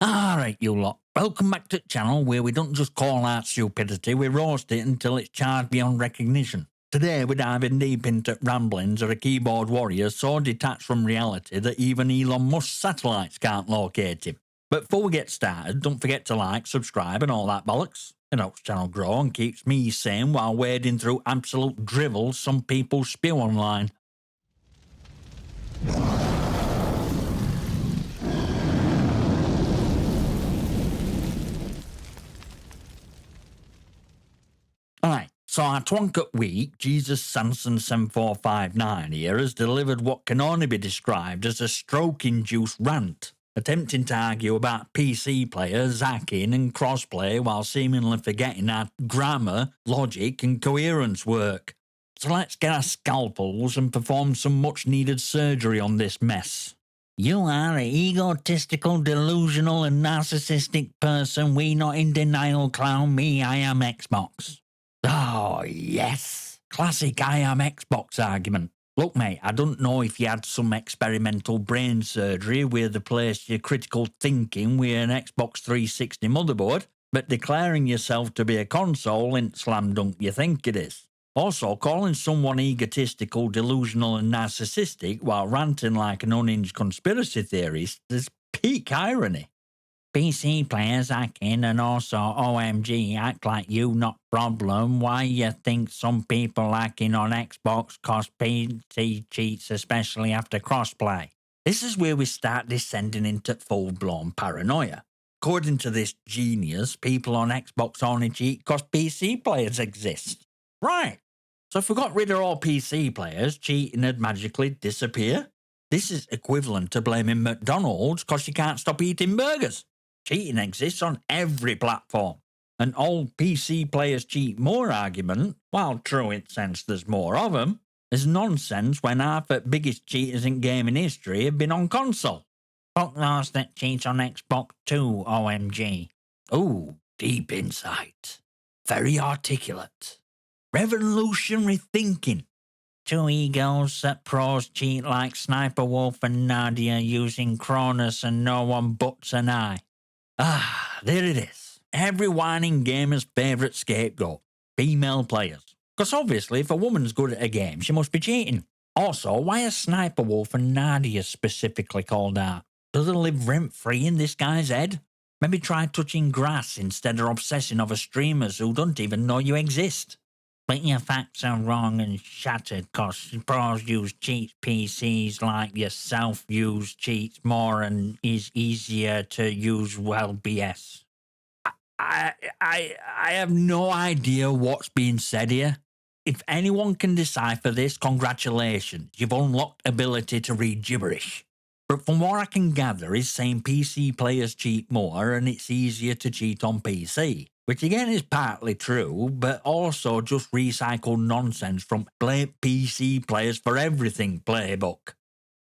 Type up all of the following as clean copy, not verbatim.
Alright, you lot. Welcome back to the channel where we don't just call out stupidity, we roast it until it's charged beyond recognition. Today we're diving deep into ramblings of a keyboard warrior so detached from reality that even Elon Musk's satellites can't locate him. But before we get started, don't forget to like, subscribe and all that bollocks. It helps the channel grow and keeps me sane while wading through absolute drivel some people spew online. Alright, so our Twonket week, Jesus Sanson 7459 here, has delivered what can only be described as a stroke-induced rant, attempting to argue about PC players hacking and crossplay while seemingly forgetting how grammar, logic and coherence work. So let's get our scalpels and perform some much-needed surgery on this mess. You are an egotistical, delusional and narcissistic person. We not in denial, clown me, I am Xbox. Oh, yes. Classic I am Xbox argument. Look, mate, I don't know if you had some experimental brain surgery where they placed your critical thinking with an Xbox 360 motherboard, but declaring yourself to be a console ain't slam dunk you think it is. Also, calling someone egotistical, delusional and narcissistic while ranting like an unhinged conspiracy theorist is peak irony. PC players hacking and also OMG act like you not problem. Why you think some people hacking on Xbox cost PC cheats, especially after crossplay? This is where we start descending into full-blown paranoia. According to this genius, people on Xbox only cheat because PC players exist. Right. So if we got rid of all PC players, cheating would magically disappear? This is equivalent to blaming McDonald's because you can't stop eating burgers. Cheating exists on every platform. An old PC players cheat more argument, while true in sense there's more of them, is nonsense when half the biggest cheaters in gaming history have been on console. Fuck those that cheat on Xbox too, OMG. Ooh, deep insight. Very articulate. Revolutionary thinking. Two egos that pros cheat like Sniper Wolf and Nadia using Cronus and no one buts an eye. Ah, there it is. Every whining gamer's favourite scapegoat. Female players. Because obviously if a woman's good at a game, she must be cheating. Also, why are Sniper Wolf and Nadia specifically called out? Do they live rent-free in this guy's head? Maybe try touching grass instead of obsessing over streamers who don't even know you exist. But your facts are wrong and shattered because pros use cheat PCs like yourself use cheats more and is easier to use, well, BS. I have no idea what's being said here. If anyone can decipher this, congratulations, you've unlocked ability to read gibberish. But from what I can gather is saying PC players cheat more and it's easier to cheat on PC. Which again is partly true, but also just recycled nonsense from blame PC players for everything playbook.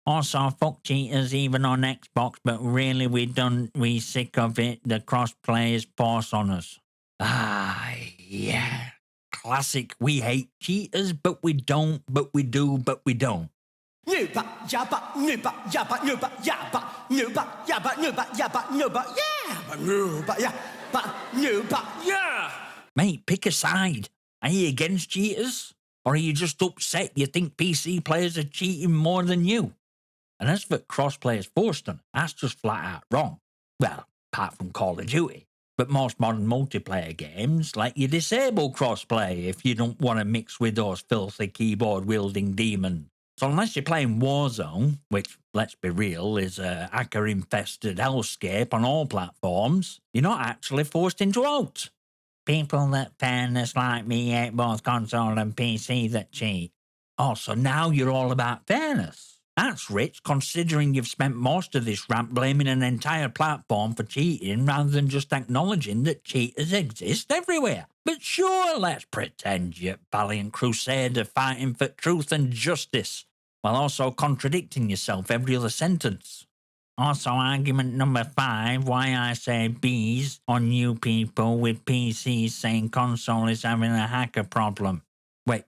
Also, fuck cheaters even on Xbox, but really we sick of it, the crossplay is forced on us. Ah, yeah. Classic, we hate cheaters, but we don't, but we do, but we don't. Mate, pick a side. Are you against cheaters? Or are you just upset you think PC players are cheating more than you? And as for crossplay is forced on, that's just flat out wrong. Well, apart from Call of Duty. But most modern multiplayer games let you disable crossplay if you don't want to mix with those filthy keyboard-wielding demons. So unless you're playing Warzone, which, let's be real, is a hacker-infested hellscape on all platforms, you're not actually forced into out. People that fairness like me hate both console and PC that cheat. Also, now you're all about fairness. That's rich, considering you've spent most of this rant blaming an entire platform for cheating rather than just acknowledging that cheaters exist everywhere. But sure, let's pretend you're valiant crusader fighting for truth and justice, while also contradicting yourself every other sentence. Also, argument number 5, why I say bees on you people with PCs saying console is having a hacker problem. Wait,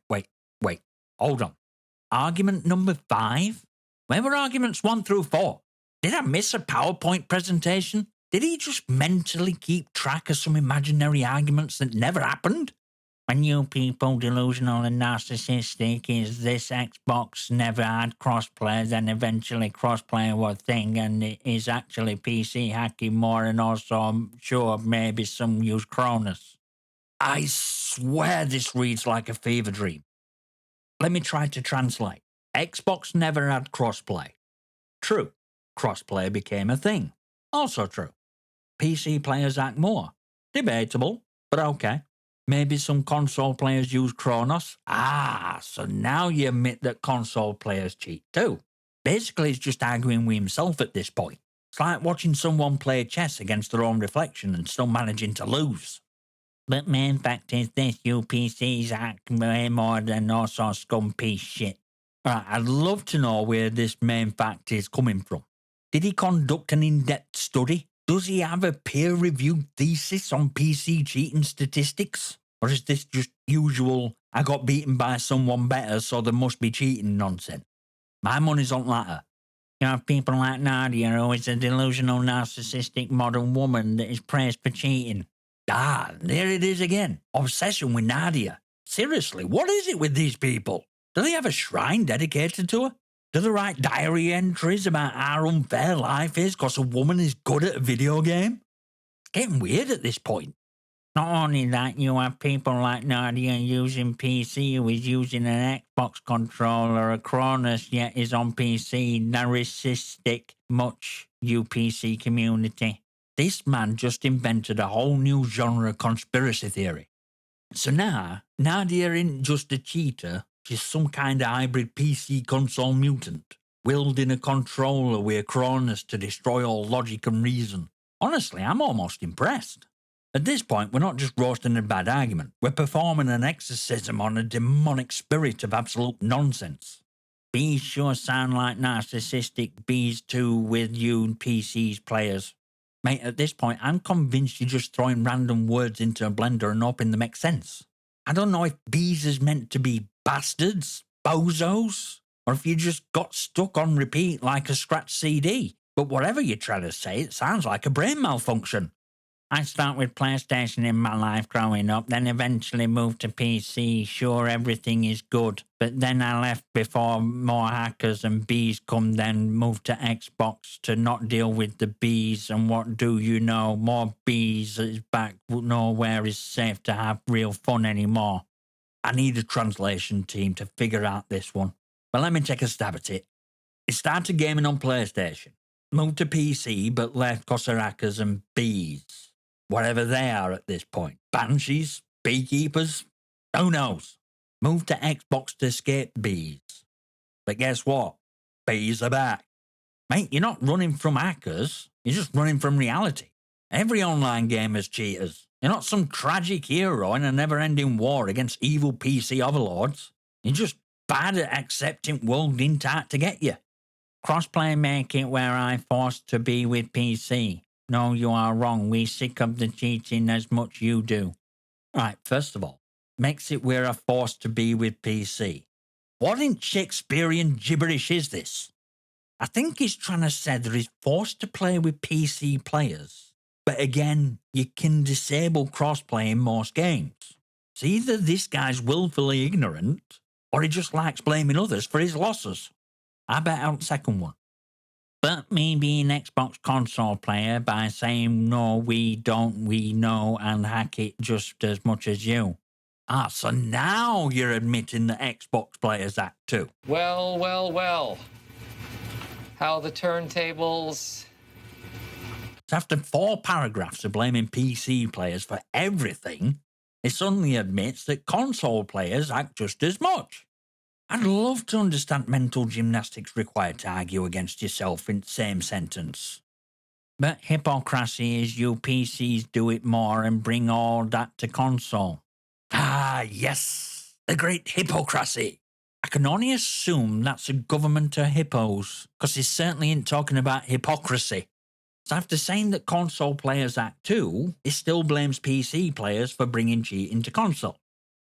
hold on. Argument number 5? Where were arguments 1 through 4? Did I miss a PowerPoint presentation? Did he just mentally keep track of some imaginary arguments that never happened? When you people delusional and narcissistic, is this Xbox never had crossplay, then eventually crossplay was a thing, and it is actually PC hacking more, and also I'm sure maybe some use Cronus. I swear this reads like a fever dream. Let me try to translate. Xbox never had crossplay. True. Crossplay became a thing. Also true. PC players hack more. Debatable, but okay. Maybe some console players use Cronus. So now you admit that console players cheat too. Basically, it's just arguing with himself at this point. It's like watching someone play chess against their own reflection and still managing to lose. But main fact is this, you PCs hack way more than also scum piece shit. Right, I'd love to know where this main fact is coming from. Did he conduct an in-depth study? Does he have a peer-reviewed thesis on PC cheating statistics? Or is this just usual, I got beaten by someone better, so there must be cheating nonsense? My money's on latter. You have people like Nadia, who is a delusional, narcissistic modern woman that is praised for cheating. There it is again. Obsession with Nadia. Seriously, what is it with these people? Do they have a shrine dedicated to her? Do they write diary entries about how unfair life is because a woman is good at a video game? It's getting weird at this point. Not only that, you have people like Nadia using PC who is using an Xbox controller, a Cronus, yet is on PC, narcissistic, much UPC community. This man just invented a whole new genre of conspiracy theory. So now, Nadia isn't just a cheater, she's some kind of hybrid PC console mutant, wielding a controller with a Cronus to destroy all logic and reason. Honestly, I'm almost impressed. At this point, we're not just roasting a bad argument, we're performing an exorcism on a demonic spirit of absolute nonsense. Bees sure sound like narcissistic bees too with you PCs players. Mate, at this point, I'm convinced you're just throwing random words into a blender and hoping they make sense. I don't know if bees is meant to be bastards, bozos, or if you just got stuck on repeat like a scratch CD. But whatever you're trying to say, it sounds like a brain malfunction. I start with PlayStation in my life growing up, then eventually moved to PC, sure everything is good. But then I left before more hackers and bees come, then moved to Xbox to not deal with the bees, and what do you know, more bees is back, nowhere is safe to have real fun anymore. I need a translation team to figure out this one. But let me take a stab at it. It started gaming on PlayStation, moved to PC but left because of hackers and bees. Whatever they are at this point. Banshees? Beekeepers? Who knows? Moved to Xbox to escape bees. But guess what? Bees are back. Mate, you're not running from hackers. You're just running from reality. Every online game has cheaters. You're not some tragic hero in a never-ending war against evil PC overlords. You're just bad at accepting world didn't out to get you. Crossplay make it where I forced to be with PC. No, you are wrong. We sick of the cheating as much you do. Right, first of all, makes it we're forced to be with PC. What in Shakespearean gibberish is this? I think he's trying to say that he's forced to play with PC players. But again, you can disable crossplay in most games. So either this guy's willfully ignorant, or he just likes blaming others for his losses. I bet out the second one. But me being an Xbox console player by saying no, we don't, we know, and hack it just as much as you. So now you're admitting that Xbox players act too. Well. How the turntables... So after 4 paragraphs of blaming PC players for everything, he suddenly admits that console players act just as much. I'd love to understand mental gymnastics required to argue against yourself in the same sentence. But hypocrisy is you PCs do it more and bring all that to console. Yes, the great hypocrisy. I can only assume that's a government of hippos, because he certainly ain't talking about hypocrisy. So after saying that console players act too, he still blames PC players for bringing cheating to console.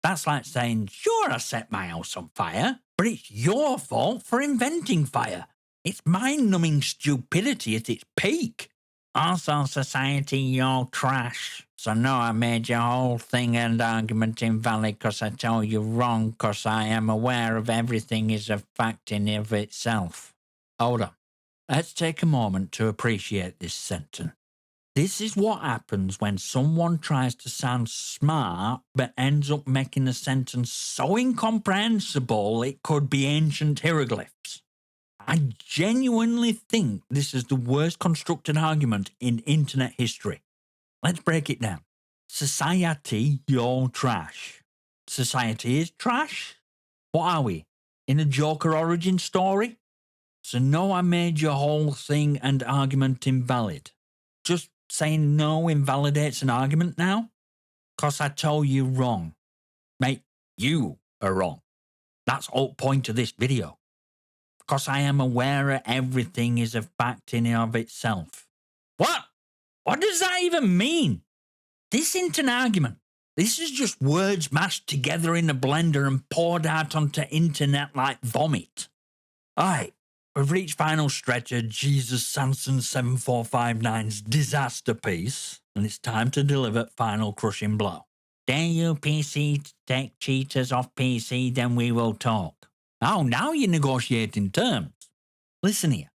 That's like saying, sure, I set my house on fire, but it's your fault for inventing fire. It's mind-numbing stupidity at its peak. Also, society, you're trash. So no, I made your whole thing and argument invalid because I told you wrong because I am aware of everything is a fact in of itself. Hold on. Let's take a moment to appreciate this sentence. This is what happens when someone tries to sound smart but ends up making a sentence so incomprehensible it could be ancient hieroglyphs. I genuinely think this is the worst constructed argument in internet history. Let's break it down. Society, you're trash. Society is trash? What are we? In a Joker origin story? So no, I made your whole thing and argument invalid. Just saying no invalidates an argument now? 'Cause I told you wrong. Mate, you are wrong. That's the whole point of this video. 'Cause I am aware everything is a fact in and of itself. What? What does that even mean? This isn't an argument. This is just words mashed together in a blender and poured out onto internet like vomit. Alright, we've reached final stretch of Jesus Sanson 7459's disaster piece, and it's time to deliver final crushing blow. Dare you PC to take cheaters off PC, then we will talk. Oh, now you're negotiating terms. Listen here,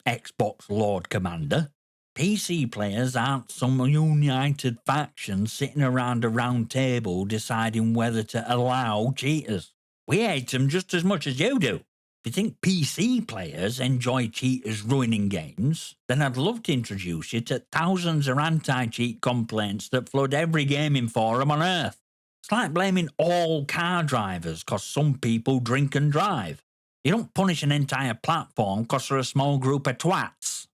Xbox Lord Commander. PC players aren't some united faction sitting around a round table deciding whether to allow cheaters. We hate them just as much as you do. If you think PC players enjoy cheaters ruining games, then I'd love to introduce you to thousands of anti-cheat complaints that flood every gaming forum on Earth. It's like blaming all car drivers because some people drink and drive. You don't punish an entire platform because they're a small group of twats.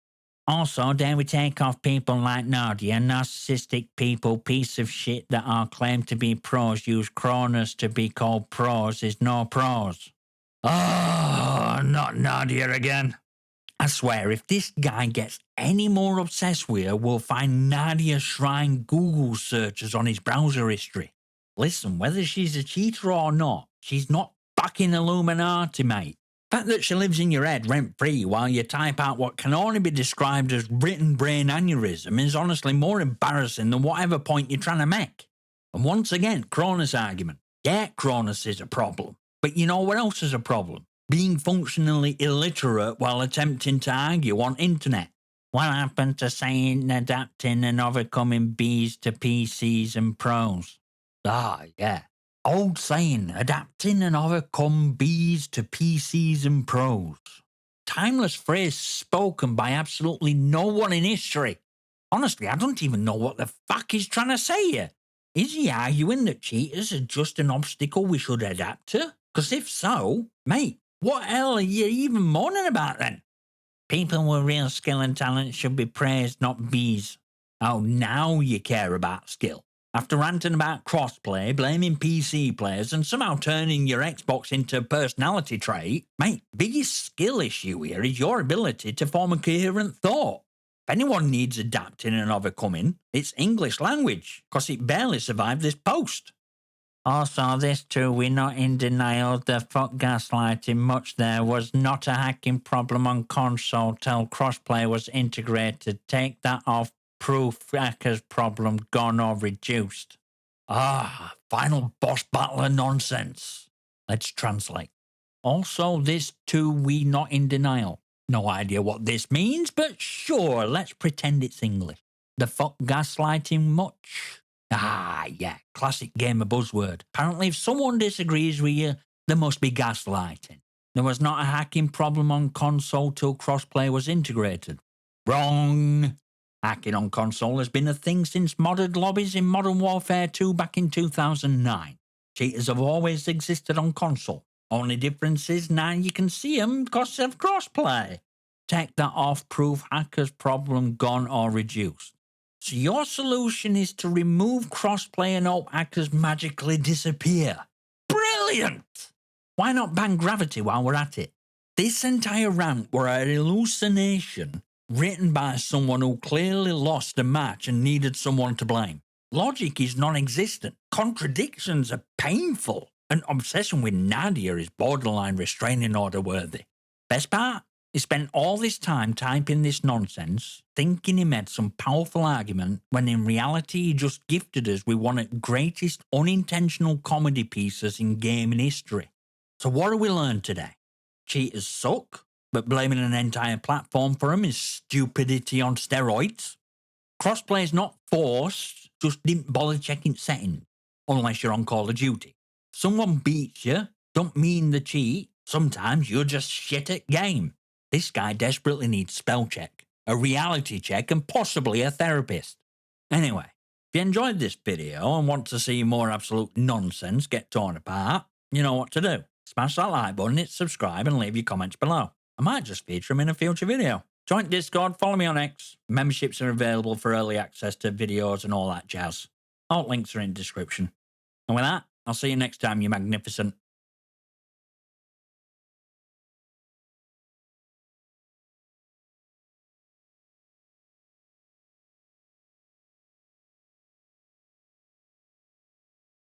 Also, dare we take off people like Nadia, narcissistic people, piece of shit that are claimed to be pros, use Cronus to be called pros is no pros. Oh, not Nadia again. I swear, if this guy gets any more obsessed with her, we'll find Nadia Shrine Google searches on his browser history. Listen, whether she's a cheater or not, she's not fucking Illuminati, mate. The fact that she lives in your head rent-free while you type out what can only be described as written brain aneurysm is honestly more embarrassing than whatever point you're trying to make. And once again, Cronus argument. Yeah, Cronus is a problem. But you know what else is a problem? Being functionally illiterate while attempting to argue on internet. What happened to saying adapting and overcoming Bs to PCs and pros? Ah, yeah. Old saying, adapting and overcome Bs to PCs and pros. Timeless phrase spoken by absolutely no one in history. Honestly, I don't even know what the fuck he's trying to say here. Is he arguing that cheaters are just an obstacle we should adapt to? Because if so, mate, what hell are you even moaning about then? People with real skill and talent should be praised, not bees. Oh, now you care about skill. After ranting about crossplay, blaming PC players, and somehow turning your Xbox into a personality trait, mate, biggest skill issue here is your ability to form a coherent thought. If anyone needs adapting and overcoming, it's English language, because it barely survived this post. Also, this too, we're not in denial. The fuck gaslighting much there was not a hacking problem on console till crossplay was integrated. Take that off. Proof hackers problem gone or reduced. Ah, final boss battler nonsense. Let's translate. Also, this too, we not in denial. No idea what this means, but sure, let's pretend it's English. The fuck gaslighting much? Ah, yeah, classic gamer buzzword. Apparently, if someone disagrees with you, there must be gaslighting. There was not a hacking problem on console till crossplay was integrated. Wrong. Hacking on console has been a thing since modded lobbies in Modern Warfare 2 back in 2009. Cheaters have always existed on console. Only difference is now you can see them because of crossplay. Take that off, proof hackers problem gone or reduced. So your solution is to remove crossplay and hope hackers magically disappear. Brilliant! Why not ban gravity while we're at it? This entire rant were an hallucination written by someone who clearly lost a match and needed someone to blame. Logic is non-existent. Contradictions are painful. An obsession with Nadia is borderline restraining order worthy. Best part? He spent all this time typing this nonsense, thinking he made some powerful argument, when in reality he just gifted us with one of the greatest unintentional comedy pieces in gaming history. So what do we learn today? Cheaters suck, but blaming an entire platform for them is stupidity on steroids. Crossplay is not forced, just didn't bother checking settings, unless you're on Call of Duty. If someone beats you, don't mean the cheat, sometimes you're just shit at game. This guy desperately needs spell check, a reality check, and possibly a therapist. Anyway, if you enjoyed this video and want to see more absolute nonsense get torn apart, you know what to do. Smash that like button, hit subscribe, and leave your comments below. I might just feature them in a future video. Join Discord, follow me on X. Memberships are available for early access to videos and all that jazz. All links are in the description. And with that, I'll see you next time, you magnificent.